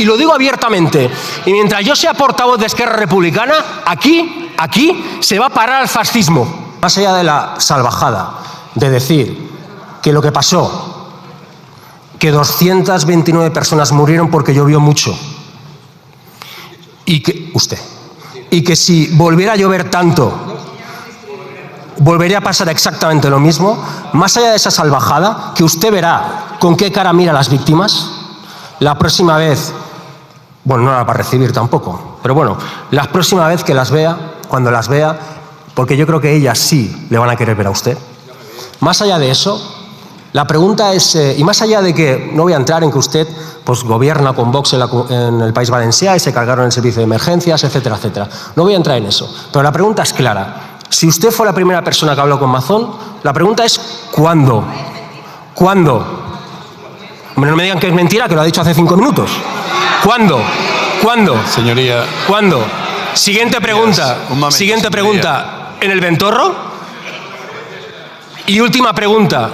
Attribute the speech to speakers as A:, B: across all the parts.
A: Y lo digo abiertamente. Y mientras yo sea portavoz de Esquerra Republicana, aquí se va a parar el fascismo. Más allá de la salvajada de decir que lo que pasó, que 229 personas murieron porque llovió mucho, y que si volviera a llover tanto, volvería a pasar exactamente lo mismo, más allá de esa salvajada, que usted verá con qué cara mira a las víctimas, la próxima vez, bueno, no la va a recibir tampoco, pero bueno, la próxima vez que las vea, cuando las vea, porque yo creo que ellas sí le van a querer ver a usted. Más allá de eso, la pregunta es, y más allá de que no voy a entrar en que usted pues gobierna con Vox en el País Valencià y se cargaron el servicio de emergencias, etcétera, etcétera. No voy a entrar en eso, pero la pregunta es clara. Si usted fue la primera persona que habló con Mazón, la pregunta es ¿cuándo? ¿Cuándo? No me digan que es mentira, que lo ha dicho hace 5 minutos. ¿Cuándo? ¿Cuándo?
B: Señoría.
A: ¿Cuándo? Siguiente pregunta.
B: Momento,
A: siguiente pregunta. ¿En el Ventorro? Y última pregunta.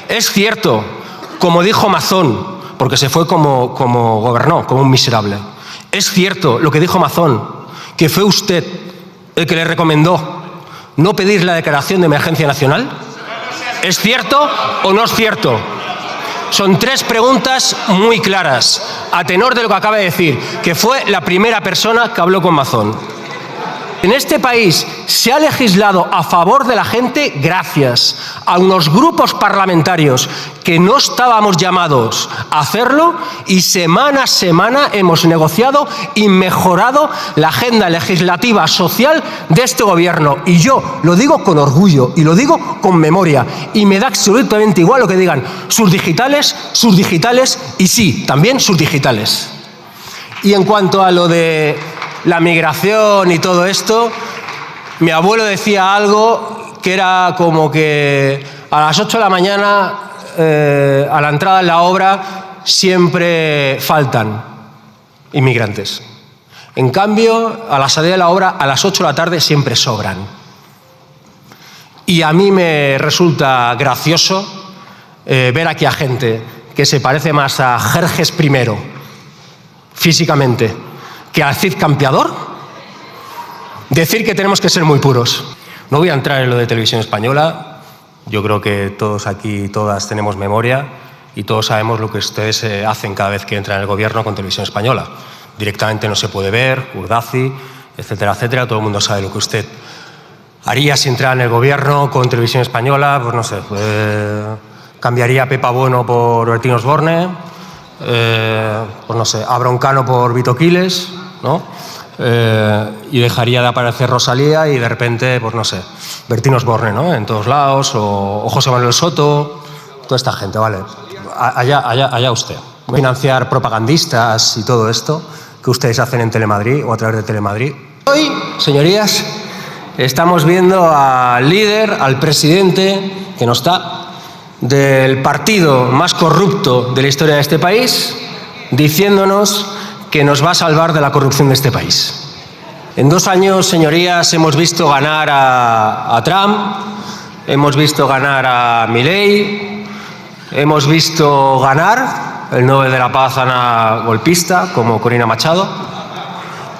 A: ¿Es cierto, como dijo Mazón, porque se fue como gobernó, como un miserable, es cierto lo que dijo Mazón, que fue usted el que le recomendó no pedir la declaración de emergencia nacional? ¿Es cierto o no es cierto? Son 3 preguntas muy claras, a tenor de lo que acaba de decir, que fue la primera persona que habló con Mazón. En este país se ha legislado a favor de la gente gracias a unos grupos parlamentarios que no estábamos llamados a hacerlo y semana a semana hemos negociado y mejorado la agenda legislativa social de este gobierno. Y yo lo digo con orgullo y lo digo con memoria y me da absolutamente igual lo que digan sus digitales y sí, también sus digitales. Y en cuanto a lo de la migración y todo esto, mi abuelo decía algo que era como que a las 8 de la mañana, a la entrada en la obra, siempre faltan inmigrantes. En cambio, a la salida de la obra, a las 8 de la tarde, siempre sobran. Y a mí me resulta gracioso ver aquí a gente que se parece más a Jerjes I, físicamente, que al Cid Campeador, decir que tenemos que ser muy puros. No voy a entrar en lo de Televisión Española. Yo creo que todos aquí, todas tenemos memoria y todos sabemos lo que ustedes hacen cada vez que entran en el gobierno con Televisión Española. Directamente no se puede ver, Urdaci, etcétera, etcétera. Todo el mundo sabe lo que usted haría si entrara en el gobierno con Televisión Española. Pues no sé, cambiaría a Pepa Bueno por Bertín Osborne, pues no sé, a Broncano por Vito Quiles, ¿no? Y dejaría de aparecer Rosalía y de repente, pues no sé, Bertín Osborne, ¿no? En todos lados, o José Manuel Soto, toda esta gente, ¿vale? Allá usted. Financiar propagandistas y todo esto que ustedes hacen en Telemadrid o a través de Telemadrid. Hoy, señorías, estamos viendo al líder, al presidente, que no está, del partido más corrupto de la historia de este país, diciéndonos que nos va a salvar de la corrupción de este país. En 2 años, señorías, hemos visto ganar a Trump, hemos visto ganar a Milei, hemos visto ganar el Nobel de la Paz a una golpista como Corina Machado,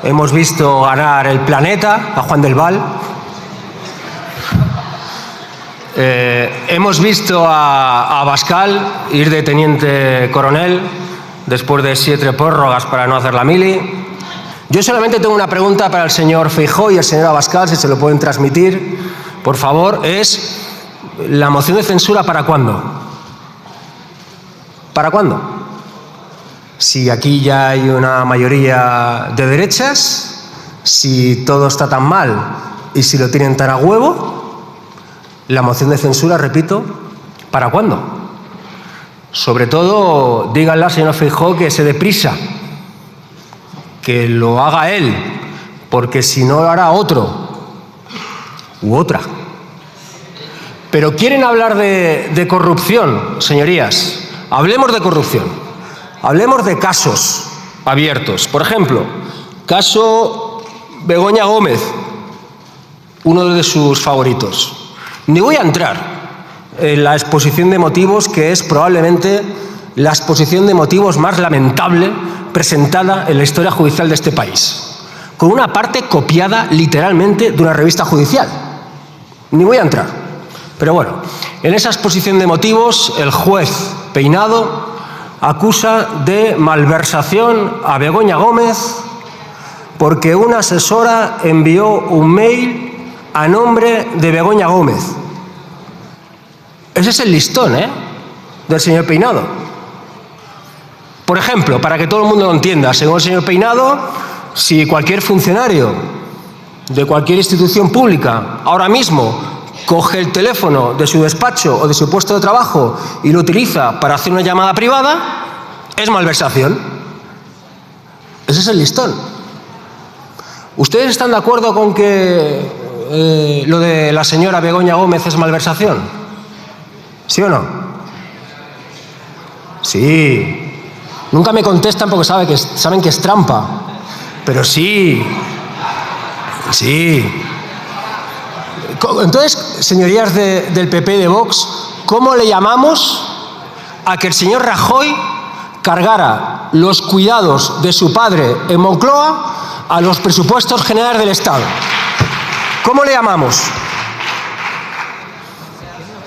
A: hemos visto ganar el Planeta a Juan del Val, hemos visto a Abascal ir de teniente coronel después de 7 prórrogas para no hacer la mili. Yo solamente tengo una pregunta para el señor Feijóo y el señor Abascal, si se lo pueden transmitir, por favor, es ¿la moción de censura para cuándo? ¿Para cuándo? Si aquí ya hay una mayoría de derechas, si todo está tan mal y si lo tienen tan a huevo, la moción de censura, repito, ¿para cuándo? Sobre todo, díganle al señor Feijóo que se dé prisa, que lo haga él, porque si no lo hará otro u otra. Pero quieren hablar de corrupción, señorías. Hablemos de corrupción. Hablemos de casos abiertos. Por ejemplo, caso Begoña Gómez, uno de sus favoritos. Ni voy a entrar en la exposición de motivos, que es probablemente la exposición de motivos más lamentable presentada en la historia judicial de este país, con una parte copiada literalmente de una revista judicial. Ni voy a entrar. Pero bueno, en esa exposición de motivos, el juez Peinado acusa de malversación a Begoña Gómez porque una asesora envió un mail a nombre de Begoña Gómez. Ese es el listón, del señor Peinado. Por ejemplo, para que todo el mundo lo entienda, según el señor Peinado, si cualquier funcionario de cualquier institución pública ahora mismo coge el teléfono de su despacho o de su puesto de trabajo y lo utiliza para hacer una llamada privada, es malversación. Ese es el listón. ¿Ustedes están de acuerdo con que lo de la señora Begoña Gómez es malversación? ¿Sí o no? Sí. Nunca me contestan porque saben que es trampa. Pero sí. Sí. Entonces, señorías del PP de Vox, ¿cómo le llamamos a que el señor Rajoy cargara los cuidados de su padre en Moncloa a los presupuestos generales del Estado? ¿Cómo le llamamos?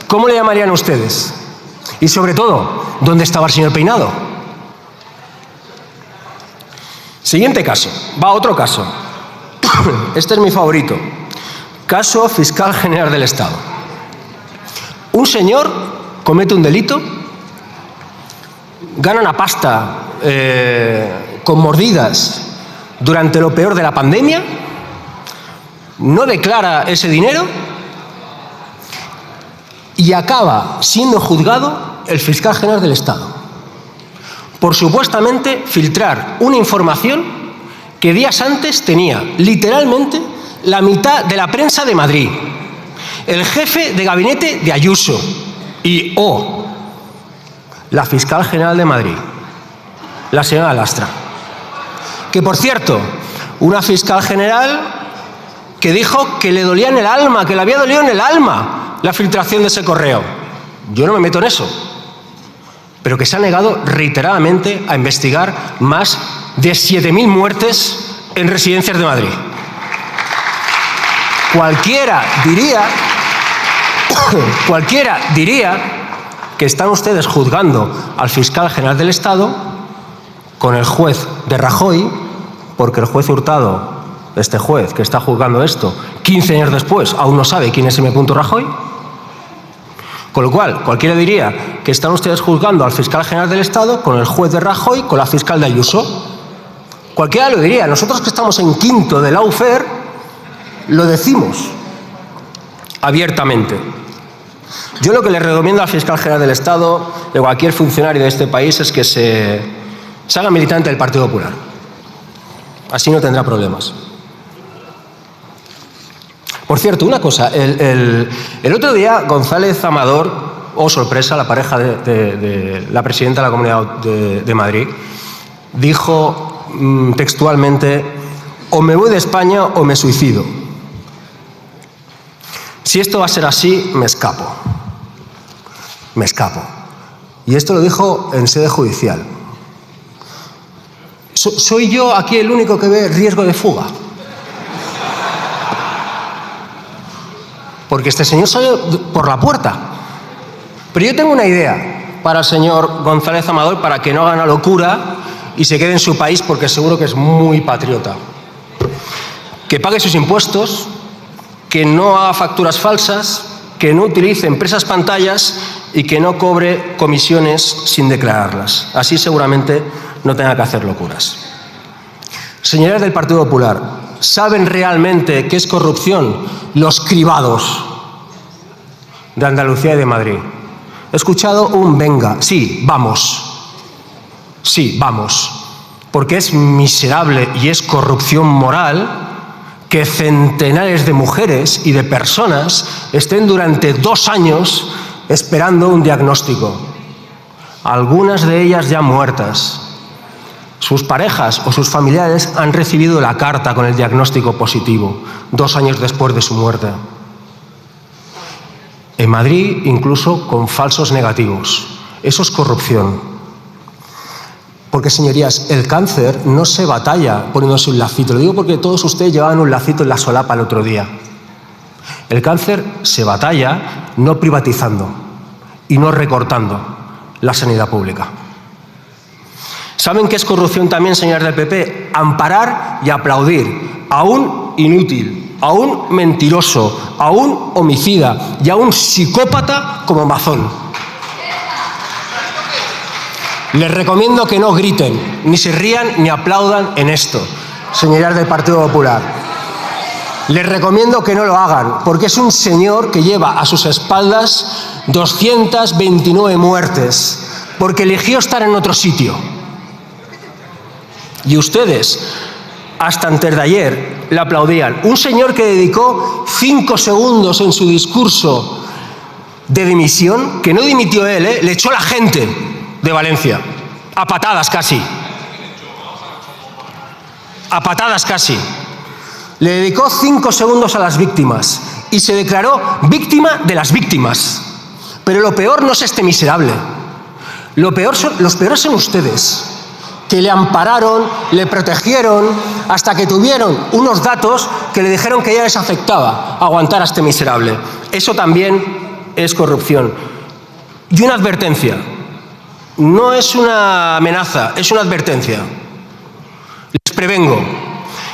A: ¿Cómo le llamarían ustedes? Y sobre todo, ¿dónde estaba el señor Peinado? Siguiente caso. Va otro caso. Este es mi favorito. Caso Fiscal General del Estado. Un señor comete un delito, gana una pasta con mordidas durante lo peor de la pandemia, no declara ese dinero y acaba siendo juzgado el Fiscal General del Estado por supuestamente filtrar una información que días antes tenía literalmente la mitad de la prensa de Madrid, el jefe de gabinete de Ayuso y la fiscal general de Madrid, la señora Lastra. Que, por cierto, una fiscal general que dijo que le dolía en el alma, que le había dolido en el alma la filtración de ese correo. Yo no me meto en eso. Pero que se ha negado reiteradamente a investigar más de 7.000 muertes en residencias de Madrid. Cualquiera diría que están ustedes juzgando al fiscal general del Estado con el juez de Rajoy, porque el juez Hurtado, este juez que está juzgando esto, 15 años después, aún no sabe quién es M. Rajoy. Con lo cual, cualquiera diría que están ustedes juzgando al fiscal general del Estado con el juez de Rajoy, con la fiscal de Ayuso. Cualquiera lo diría. Nosotros que estamos en quinto de lawfare, lo decimos abiertamente. Yo lo que le recomiendo al fiscal general del Estado, de cualquier funcionario de este país, es que se haga militante del Partido Popular. Así no tendrá problemas. Por cierto, una cosa, el otro día González Amador, sorpresa, la pareja de la presidenta de la Comunidad de Madrid, dijo textualmente: o me voy de España o me suicido. Si esto va a ser así, me escapo. Me escapo. Y esto lo dijo en sede judicial. ¿Soy yo aquí el único que ve riesgo de fuga? Porque este señor salió por la puerta. Pero yo tengo una idea para el señor González Amador para que no haga una locura y se quede en su país, porque seguro que es muy patriota. Que pague sus impuestos, que no haga facturas falsas, que no utilice empresas pantallas y que no cobre comisiones sin declararlas. Así seguramente no tenga que hacer locuras. Señores del Partido Popular, ¿saben realmente qué es corrupción? Los cribados de Andalucía y de Madrid. He escuchado un venga, sí, vamos. Sí, vamos. Porque es miserable y es corrupción moral que centenares de mujeres y de personas estén durante 2 años esperando un diagnóstico. Algunas de ellas ya muertas. Sus parejas o sus familiares han recibido la carta con el diagnóstico positivo 2 años después de su muerte. En Madrid, incluso con falsos negativos. Eso es corrupción. Porque, señorías, el cáncer no se batalla poniéndose un lacito. Lo digo porque todos ustedes llevaban un lacito en la solapa el otro día. El cáncer se batalla no privatizando y no recortando la sanidad pública. ¿Saben qué es corrupción también, señores del PP? Amparar y aplaudir a un inútil, a un mentiroso, a un homicida y a un psicópata como Mazón. Les recomiendo que no griten, ni se rían, ni aplaudan en esto, señorías del Partido Popular. Les recomiendo que no lo hagan, porque es un señor que lleva a sus espaldas 229 muertes, porque eligió estar en otro sitio. Y ustedes, hasta antes de ayer, le aplaudían. Un señor que dedicó 5 segundos en su discurso de dimisión, que no dimitió él, le echó la gente de Valencia, a patadas casi. A patadas casi. Le dedicó 5 segundos a las víctimas y se declaró víctima de las víctimas. Pero lo peor no es este miserable. Los peores son ustedes, que le ampararon, le protegieron, hasta que tuvieron unos datos que le dijeron que ya les afectaba aguantar a este miserable. Eso también es corrupción. Y una advertencia. No es una amenaza, es una advertencia. Les prevengo.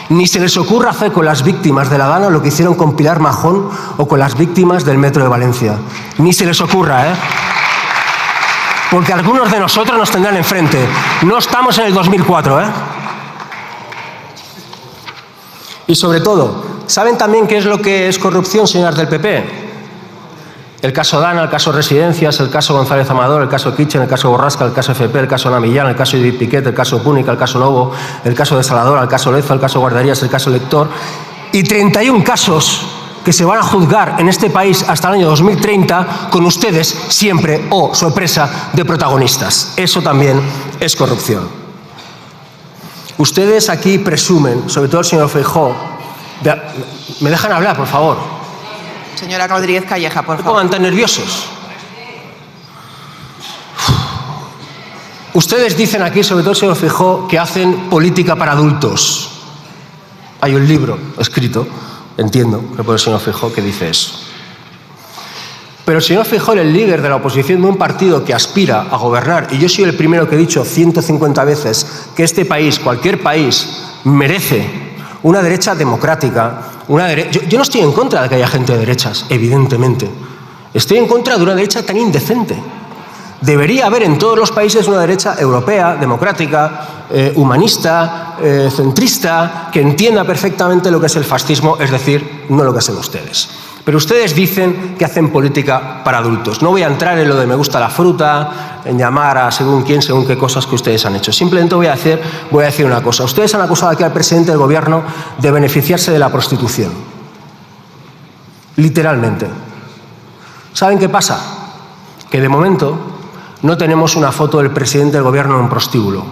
A: Ni se les ocurra hacer con las víctimas de La Dana lo que hicieron con Pilar Majón o con las víctimas del Metro de Valencia. Ni se les ocurra, ¿eh? Porque algunos de nosotros nos tendrán enfrente. No estamos en el 2004, ¿eh? Y sobre todo, ¿saben también qué es lo que es corrupción, señores del PP? El caso Dana, el caso Residencias, el caso González Amador, el caso Kitchen, el caso Borrasca, el caso FP, el caso Ana Millán, el caso Edith Piquet, el caso Púnica, el caso Novo, el caso de Salador, el caso Lezo, el caso Guarderías, el caso Lector y 31 casos que se van a juzgar en este país hasta el año 2030 con ustedes siempre, oh, sorpresa, de protagonistas. Eso también es corrupción. Ustedes aquí presumen, sobre todo el señor Feijóo, ¿me dejan hablar, por favor?
B: Señora Rodríguez Calleja, por favor.
A: No pongan tan nerviosos. Ustedes dicen aquí, sobre todo el señor Feijóo, que hacen política para adultos. Hay un libro escrito, entiendo, que por el señor Feijóo que dice eso. Pero el señor Feijóo es el líder de la oposición de un partido que aspira a gobernar, y yo soy el primero que he dicho 150 veces que este país, cualquier país, merece una derecha democrática. Yo no estoy en contra de que haya gente de derechas, evidentemente. Estoy en contra de una derecha tan indecente. Debería haber en todos los países una derecha europea, democrática, humanista, centrista, que entienda perfectamente lo que es el fascismo, es decir, no lo que hacen ustedes. Pero ustedes dicen que hacen política para adultos. No voy a entrar en lo de me gusta la fruta, en llamar a según quién, según qué cosas que ustedes han hecho. Simplemente voy a decir una cosa. Ustedes han acusado aquí al presidente del gobierno de beneficiarse de la prostitución. Literalmente. ¿Saben qué pasa? Que de momento no tenemos una foto del presidente del gobierno en un prostíbulo.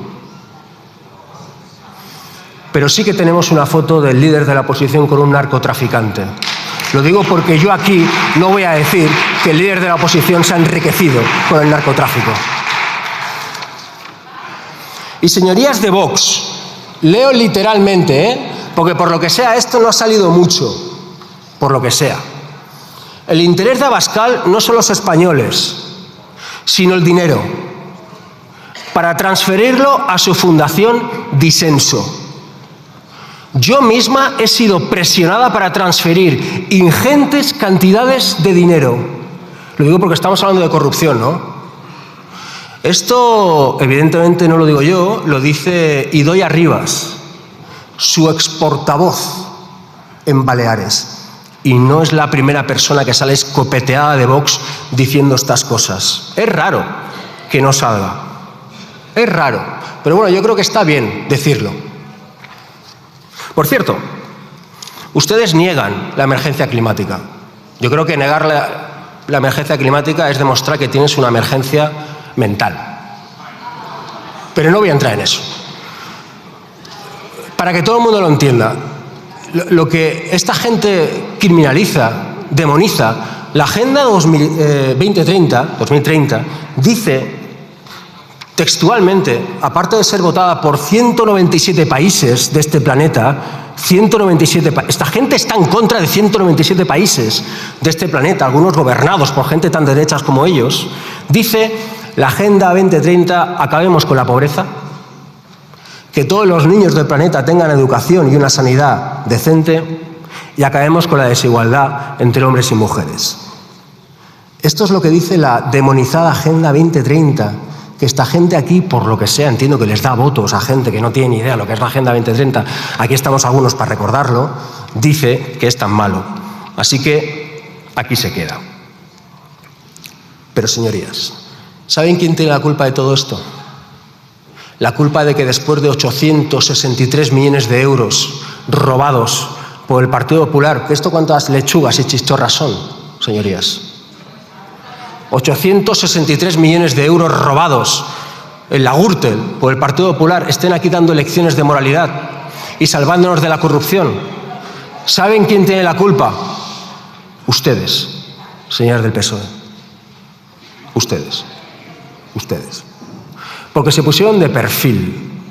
A: Pero sí que tenemos una foto del líder de la oposición con un narcotraficante. Lo digo porque yo aquí no voy a decir que el líder de la oposición se ha enriquecido con el narcotráfico. Y señorías de Vox, leo literalmente, porque por lo que sea esto no ha salido mucho, por lo que sea. El interés de Abascal no son los españoles, sino el dinero, para transferirlo a su fundación Disenso. Yo misma he sido presionada para transferir ingentes cantidades de dinero. Lo digo porque estamos hablando de corrupción, ¿no? Esto, evidentemente, no lo digo yo, lo dice Idoia Rivas, su exportavoz en Baleares. Y no es la primera persona que sale escopeteada de Vox diciendo estas cosas. Es raro que no salga. Es raro. Pero bueno, yo creo que está bien decirlo. Por cierto, ustedes niegan la emergencia climática. Yo creo que negar la emergencia climática es demostrar que tienes una emergencia mental. Pero no voy a entrar en eso. Para que todo el mundo lo entienda, lo que esta gente criminaliza, demoniza, la Agenda 2030 dice textualmente, aparte de ser votada por 197 países de este planeta, esta gente está en contra de 197 países de este planeta, algunos gobernados por gente tan derechas como ellos, dice la Agenda 2030, acabemos con la pobreza, que todos los niños del planeta tengan educación y una sanidad decente y acabemos con la desigualdad entre hombres y mujeres. Esto es lo que dice la demonizada Agenda 2030, que esta gente aquí, por lo que sea, entiendo que les da votos a gente que no tiene ni idea de lo que es la Agenda 2030, aquí estamos algunos para recordarlo, dice que es tan malo. Así que aquí se queda. Pero señorías, ¿saben quién tiene la culpa de todo esto? La culpa de que después de 863 millones de euros robados por el Partido Popular, ¿esto cuántas lechugas y chistorras son, señorías? 863 millones de euros robados en la Gürtel por el Partido Popular estén aquí dando lecciones de moralidad y salvándonos de la corrupción. ¿Saben quién tiene la culpa? Ustedes, señores del PSOE. Ustedes. Porque se pusieron de perfil.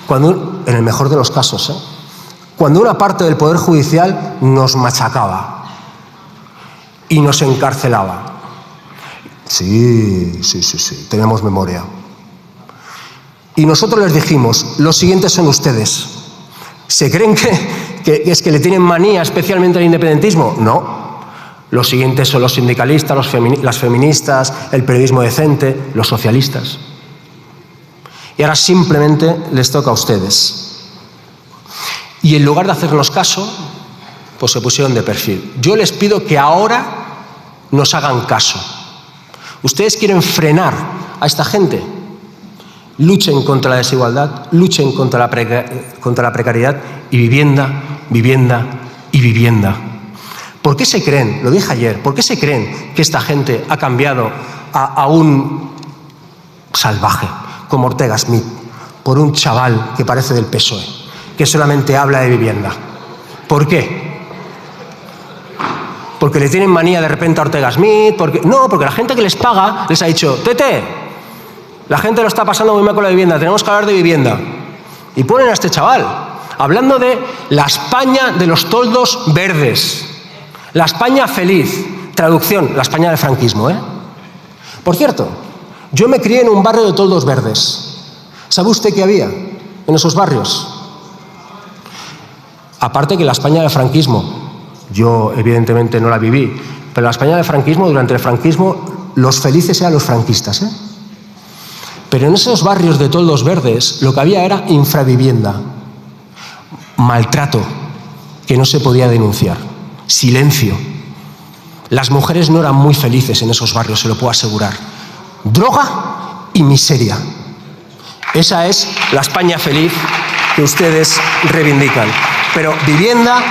A: Cuando, en el mejor de los casos, cuando una parte del Poder Judicial nos machacaba y nos encarcelaba. Sí, tenemos memoria. Y nosotros les dijimos, los siguientes son ustedes. ¿Se creen que es que le tienen manía especialmente al independentismo? No. Los siguientes son los sindicalistas, las feministas, el periodismo decente, los socialistas. Y ahora simplemente les toca a ustedes. Y en lugar de hacernos caso, pues se pusieron de perfil. Yo les pido que ahora nos hagan caso. ¿Ustedes quieren frenar a esta gente? Luchen contra la desigualdad, luchen contra la precariedad y vivienda. ¿Por qué se creen, lo dije ayer, por qué se creen que esta gente ha cambiado a un salvaje como Ortega Smith por un chaval que parece del PSOE, que solamente habla de vivienda? ¿Por qué? Porque le tienen manía de repente a Ortega Smith, porque la gente que les paga les ha dicho, Tete, la gente lo está pasando muy mal con la vivienda, tenemos que hablar de vivienda. Y ponen a este chaval, hablando de la España de los toldos verdes, la España feliz, traducción, la España del franquismo, Por cierto, yo me crié en un barrio de toldos verdes. ¿Sabe usted qué había en esos barrios? Aparte que la España del franquismo, yo evidentemente no la viví, pero la España del franquismo, durante el franquismo, los felices eran los franquistas, Pero en esos barrios de toldos verdes lo que había era infravivienda, maltrato que no se podía denunciar, silencio. Las mujeres no eran muy felices en esos barrios, se lo puedo asegurar. Droga y miseria. Esa es la España feliz que ustedes reivindican. Pero vivienda.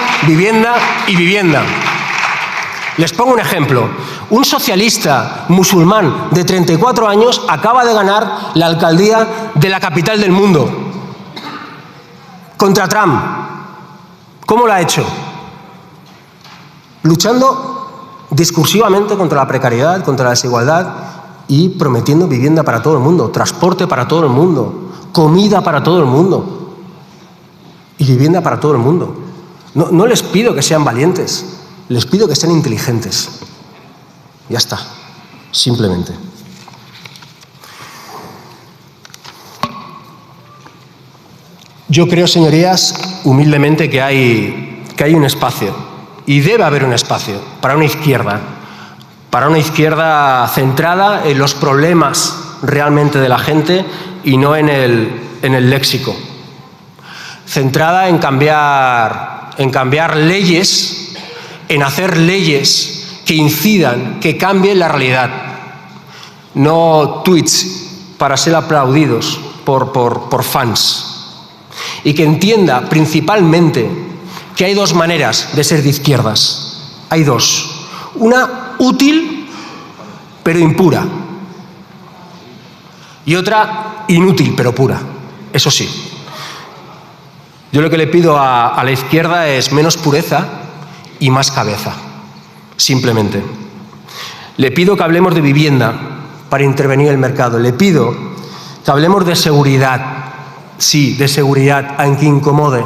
A: Les pongo un ejemplo. Un socialista musulmán de 34 años acaba de ganar la alcaldía de la capital del mundo contra Trump. ¿Cómo lo ha hecho? Luchando discursivamente contra la precariedad, contra la desigualdad y prometiendo vivienda para todo el mundo, transporte para todo el mundo, comida para todo el mundo y vivienda para todo el mundo. No les pido que sean valientes, les pido que sean inteligentes. Ya está, simplemente. Yo creo, señorías, humildemente que hay un espacio, y debe haber un espacio, para una izquierda centrada en los problemas realmente de la gente y no en el léxico. Centrada en cambiar leyes, en hacer leyes que incidan, que cambien la realidad. No tweets para ser aplaudidos por fans. Y que entienda principalmente que hay dos maneras de ser de izquierdas. Hay dos. Una útil pero impura. Y otra inútil pero pura. Eso sí. Yo lo que le pido a la izquierda es menos pureza y más cabeza. Simplemente. Le pido que hablemos de vivienda, para intervenir el mercado. Le pido que hablemos de seguridad, sí, de seguridad, aunque incomode,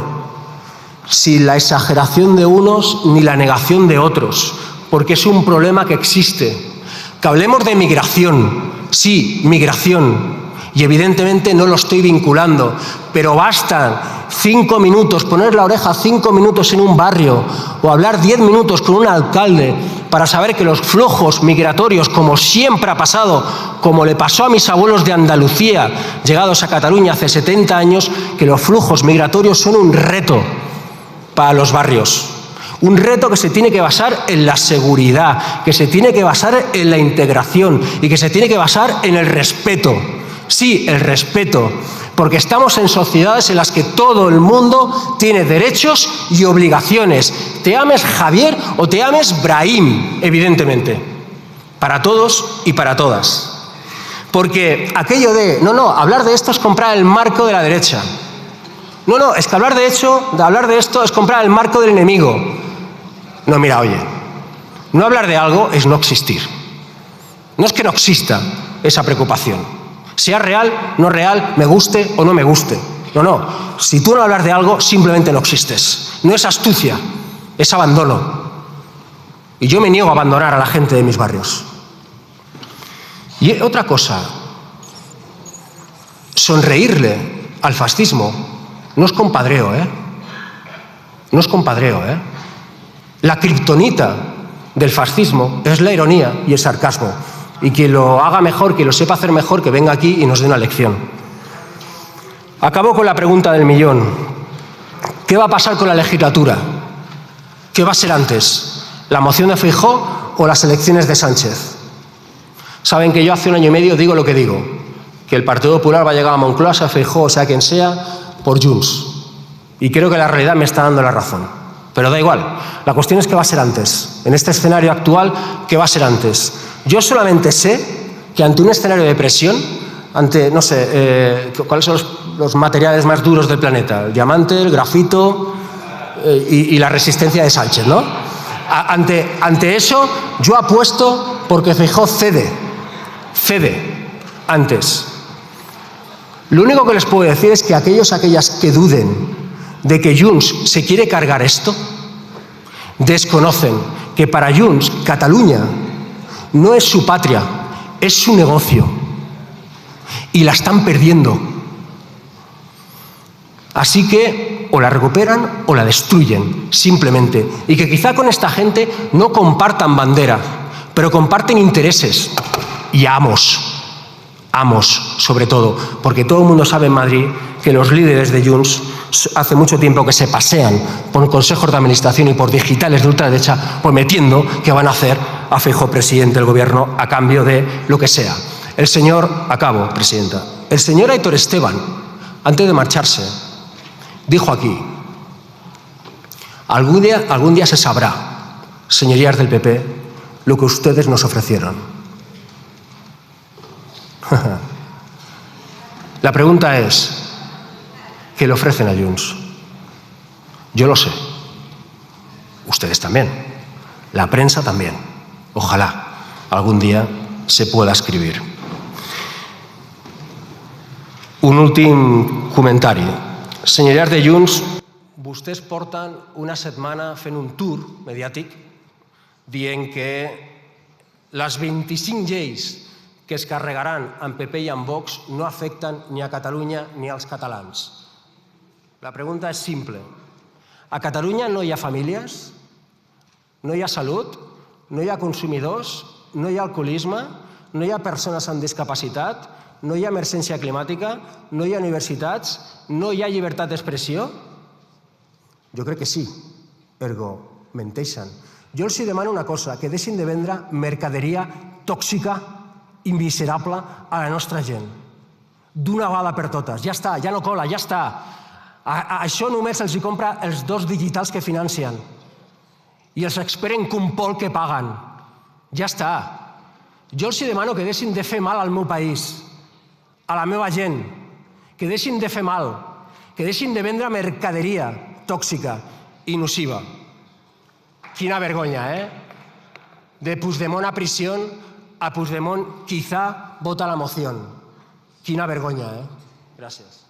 A: sin la exageración de unos ni la negación de otros, porque es un problema que existe. Que hablemos de migración, sí, migración, y evidentemente no lo estoy vinculando, pero bastan 5 minutos, poner la oreja 5 minutos en un barrio o hablar 10 minutos con un alcalde para saber que los flujos migratorios, como siempre ha pasado, como le pasó a mis abuelos de Andalucía, llegados a Cataluña hace 70 años, que los flujos migratorios son un reto para los barrios. Un reto que se tiene que basar en la seguridad, que se tiene que basar en la integración y que se tiene que basar en el respeto. Sí, el respeto, porque estamos en sociedades en las que todo el mundo tiene derechos y obligaciones. Te llames Javier o te llames Brahim, evidentemente. Para todos y para todas. Porque aquello de, hablar de esto es comprar el marco de la derecha. Es que hablar de esto es comprar el marco del enemigo. No, mira, oye, no hablar de algo es no existir. No es que no exista esa preocupación. Sea real, no real, me guste o no me guste. Si tú no hablas de algo, simplemente no existes. No es astucia, es abandono. Y yo me niego a abandonar a la gente de mis barrios. Y otra cosa, sonreírle al fascismo no es compadreo, No es compadreo, La kriptonita del fascismo es la ironía y el sarcasmo. Y quien lo haga mejor, quien lo sepa hacer mejor, que venga aquí y nos dé una lección. Acabo con la pregunta del millón. ¿Qué va a pasar con la legislatura? ¿Qué va a ser antes? ¿La moción de Feijóo o las elecciones de Sánchez? Saben que yo hace 1 año y medio digo lo que digo, que el Partido Popular va a llegar a Moncloa, sea Feijóo, sea quien sea, por Junts. Y creo que la realidad me está dando la razón. Pero da igual. La cuestión es qué va a ser antes. En este escenario actual, ¿qué va a ser antes? Yo solamente sé que ante un escenario de presión, ante, cuáles son los materiales más duros del planeta, el diamante, el grafito y la resistencia de Sánchez, ¿no? Ante eso, yo apuesto porque Feijóo cede antes. Lo único que les puedo decir es que aquellas que duden de que Junts se quiere cargar esto, desconocen que para Junts Cataluña no es su patria, es su negocio. Y la están perdiendo. Así que o la recuperan o la destruyen, simplemente. Y que quizá con esta gente no compartan bandera, pero comparten intereses y amos sobre todo, porque todo el mundo sabe en Madrid que los líderes de Junts hace mucho tiempo que se pasean por consejos de administración y por digitales de ultraderecha prometiendo que van a hacer a Feijóo presidente del gobierno a cambio de lo que sea. Acabo, presidenta. El señor Aitor Esteban, antes de marcharse, dijo aquí: algún día se sabrá, señorías del PP, lo que ustedes nos ofrecieron. La pregunta es, ¿qué le ofrecen a Junts? Yo lo sé. Ustedes también. La prensa también. Ojalá algún día se pueda escribir. Un últim comentari. Senyores de Junts, vostès porten una setmana fent un tour mediàtic dient que les 25 lleis que es carregaran amb PP i amb Vox no afecten ni a Catalunya ni als catalans. La pregunta és simple. A Catalunya no hi ha famílies, no hi ha salut, no hi ha consumidors, no hi ha alcoholisme, no hi ha persones amb discapacitat, no hi ha emergència climàtica, no hi ha universitats, no hi ha llibertat d'expressió? Jo crec que sí, ergo menteixen. Jo els demano una cosa, que deixin de vendre mercaderia tòxica i miserable a la nostra gent. D'una vegada per totes. Ja està, ja no cola, ja està. Això només els compra els 2 digitals que financien. I els esperen com un pol que paguen. Ja està. Jo els demano que deixin de fer mal al meu país, a la meva gent, que deixin de fer mal, que deixin de vendre mercaderia tòxica i nociva. Quina vergonya, De Puigdemont a prisión, a Puigdemont quizá vota la moción. Quina vergonya, Gràcies.